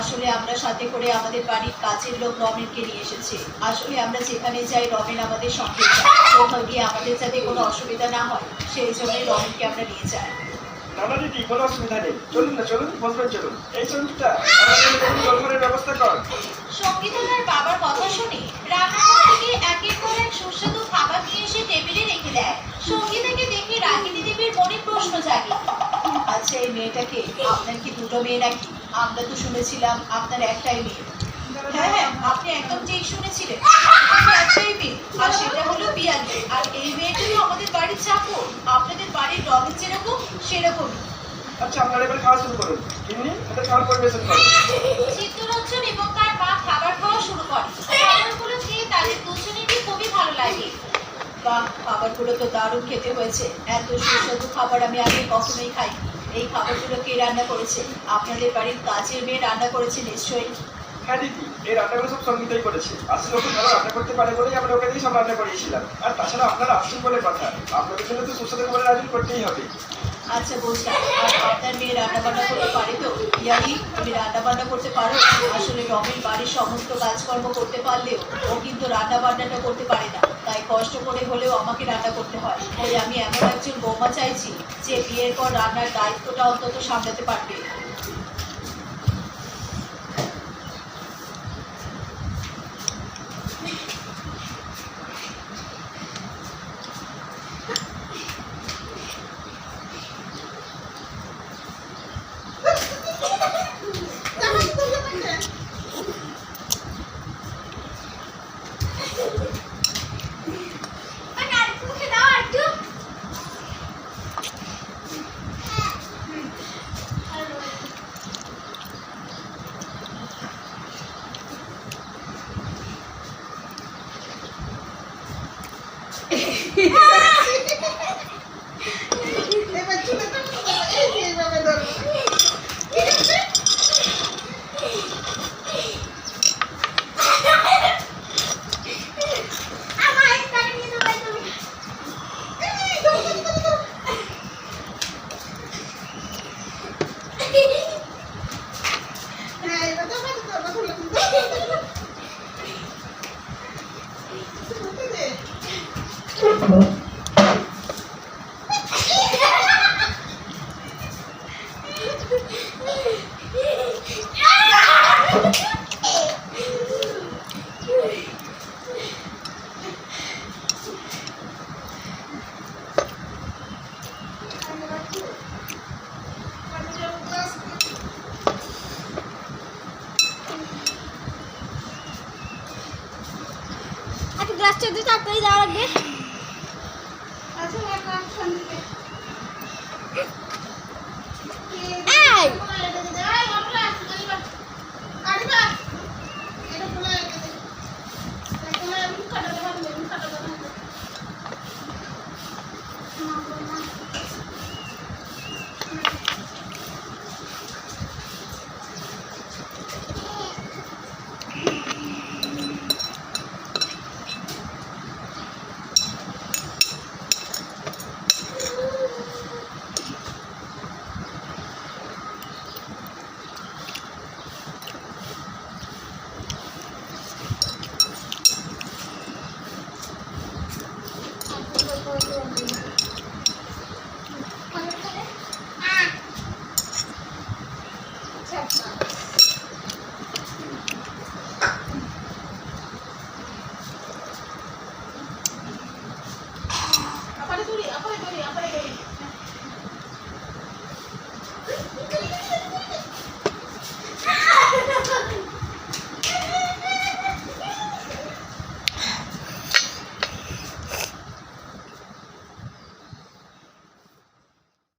আসলে আমরা সাথে করে আমাদের বাড়ির কাছের লোক রমেনকে নিয়ে এসেছি। আসলে আমরা যেখানে যাই রমেন আমাদের সঙ্গে যায়, কোথাও গিয়ে আমাদের যাতে কোনো অসুবিধা না হয় সেই জন্যই রমেনকে আমরা নিয়ে যাই। না না দিদি, কোনো অসুবিধা নেই, চলুন না, চলুন বসবেন, চলুন। এই সঙ্গীতা, আমাদের জলখাবারের ব্যবস্থা কর। সঙ্গীতা তার বাবার কথা শুনে রান্নাঘর থেকে একের পর এক সুস্বাদু খাবার নিয়ে এসে টেবিলে রেখে দেয়। সঙ্গীতাকে দেখে রাগিনী দেবীর মনে প্রশ্ন জাগে, আচ্ছা এই মেয়েটাকে, আপনার কি দুটো মেয়ে নাকি? আমরা তো শুনেছিলাম আপনার একটাই মেয়ে। হ্যাঁ হ্যাঁ, আপনি একদম ঠিক শুনেছিলেন, একটাই মেয়ে, আর সেটা হলো পিয়ালি। আর এই মেয়েটা তো আমাদের বাড়ির চাকর, আপনাদের বাড়ির রমেন যেরকম সেরকমই। আচ্ছা, আপনারা এবার খাওয়া শুরু করুন। তিনি ওদের খাবার পরিবেশন করুন। চিত্তরঞ্জন এবং তার মা খাবার খাওয়া শুরু করে। খাবারগুলো খেয়ে তাদের দুজনেরই খুবই ভালো লাগে। বাহ, খাবারগুলো তো দারুণ খেতে হয়েছে। এত সুস্বাদু খাবার আমি আগে কখনোই খাইনি। এই খাবারগুলো কে রান্না করেছে? আপনাদের বাড়ির কাজের মেয়ে রান্না করেছে নিশ্চয়ই। হ্যাঁ দিদি, এই রান্নাগুলো সব সঙ্গীতাই করেছে। আসলে ওকে ভালো রান্না করতে পারে বলেই আমরা ওকে দিয়ে সব রান্না করিয়েছিলাম। আর তাছাড়া আপনারা আসুন বলে কথা, আপনাদের জন্য তো সুস্বাদু খাবারের আয়োজন করতেই হবে। আচ্ছা বুঝলাম। আর আপনার মেয়ে রান্না বান্না করতে পারে তো? ইয়ারি, তুমি রান্না বান্না করতে পারো? আসলে রমেন বাড়ির সমস্ত কাজকর্ম করতে পারলেও ও কিন্তু রান্না বান্নাটা করতে পারে না, তাই কষ্ট করে হলেও আমাকে রান্না করতে হয়। তাই আমি এমন একজন বৌমা চাইছি যে বিয়ের পর রান্নার দায়িত্বটা অন্তত সামলাতে পারবে। গ্লাসটা দিয়ে তাড়াতাড়ি দেওয়া লাগবে। Apa dulu?